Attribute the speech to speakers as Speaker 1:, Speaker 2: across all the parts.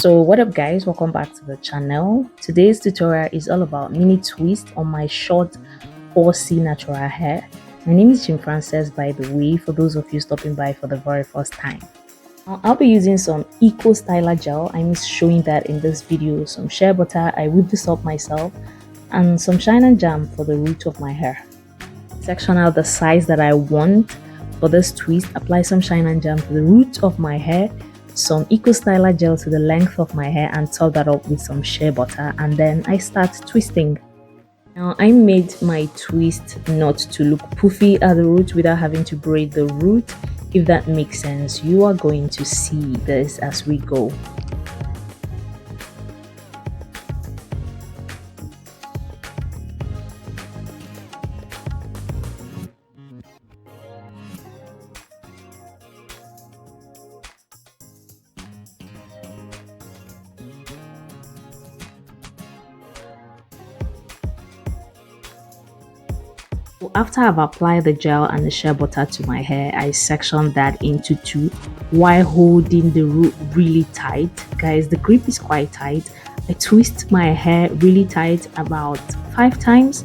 Speaker 1: So what up guys, welcome back to the channel. Today's tutorial is all about mini twist on my short 4C natural hair. My name is Jim Frances, by the way, for those of you stopping by for the very first time. I'll be using some Eco Styler gel. I miss showing that in this video. Some shea butter, I whipped this up myself, and some shine and jam for the root of my hair. Section out the size that I want for this twist. Apply some shine and jam to the root of my hair, some Eco Styler gel to the length of my hair, and top that up with some shea butter, and then I start twisting. Now I made my twist not to look poofy at the root without having to braid the root. If that makes sense, you are going to see this as we go. After I've applied the gel and the shea butter to my hair, I section that into two while holding the root really tight. Guys, the grip is quite tight. I twist my hair really tight about 5 times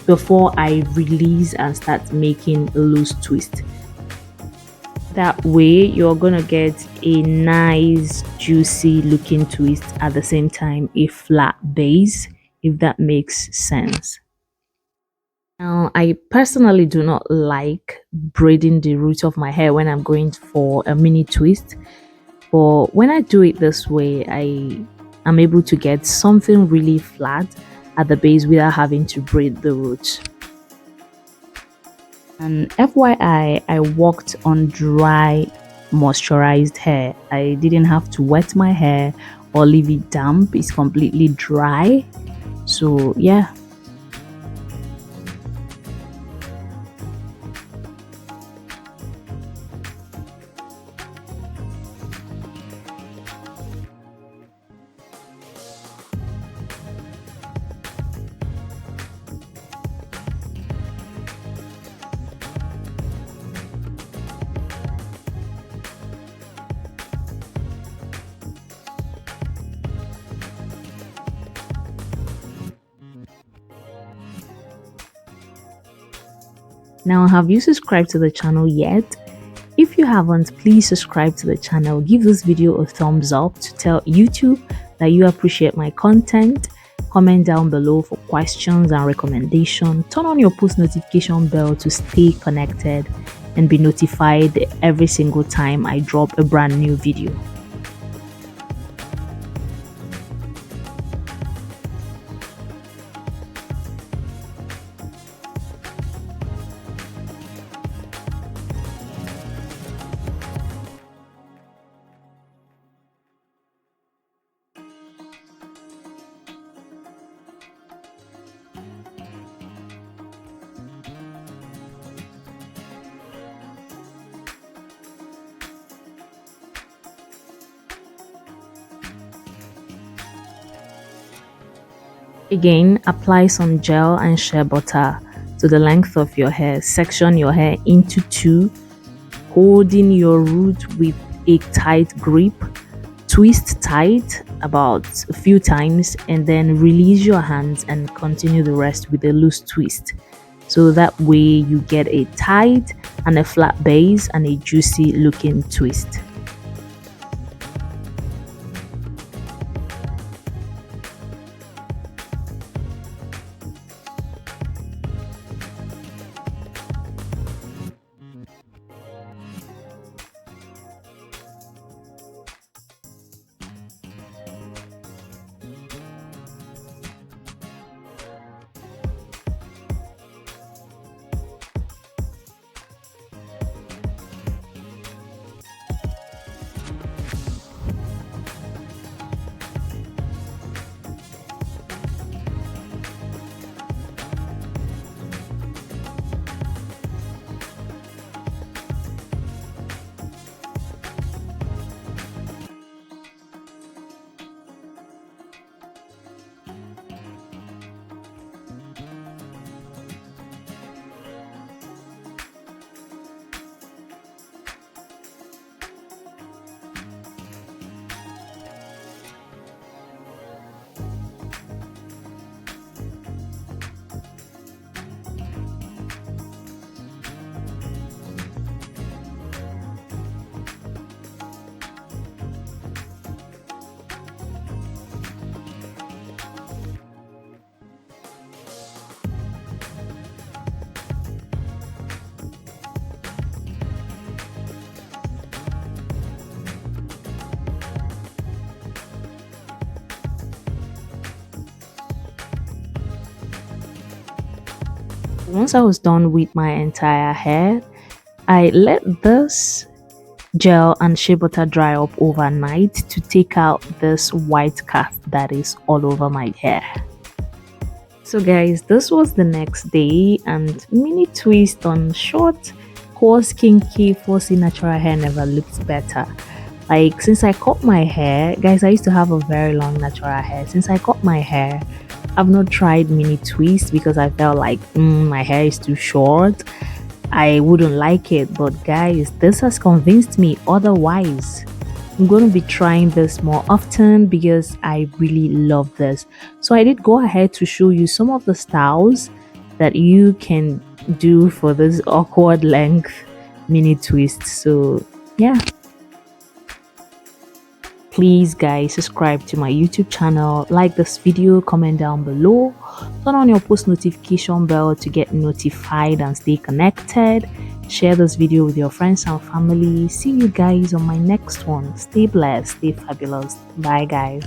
Speaker 1: before I release and start making a loose twist. That way you're gonna get a nice juicy looking twist, at the same time a flat base, if that makes sense. Now, I personally do not like braiding the root of my hair when I'm going for a mini twist, but when I do it this way, I am able to get something really flat at the base without having to braid the roots. And FYI, I worked on dry, moisturized hair. I didn't have to wet my hair or leave it damp. It's completely dry. So yeah. Now, have you subscribed to the channel yet? If you haven't, please subscribe to the channel. Give this video a thumbs up to tell YouTube that you appreciate my content. Comment down below for questions and recommendations. Turn on your post notification bell to stay connected and be notified every single time I drop a brand new video. Again, apply some gel and shea butter to the length of your hair. Section your hair into two, holding your root with a tight grip. Twist tight about a few times and then release your hands and continue the rest with a loose twist. So that way you get a tight and a flat base and a juicy looking twist. Once I was done with my entire hair, I let this gel and shea butter dry up overnight to take out this white cast that is all over my hair. So guys, this was the next day and mini twist on short, coarse, kinky, fussy natural hair never looked better. Like since I cut my hair, guys, I used to have a very long natural hair. Since I cut my hair, I've not tried mini twist because I felt like my hair is too short. I wouldn't like it, but guys, this has convinced me otherwise. I'm going to be trying this more often because I really love this. So I did go ahead to show you some of the styles that you can do for this awkward length mini twist. So yeah, please guys subscribe to my YouTube channel, like this video, comment down below, turn on your post notification bell to get notified and stay connected. Share this video with your friends and family. See you guys on my next one. Stay blessed, stay fabulous. Bye guys.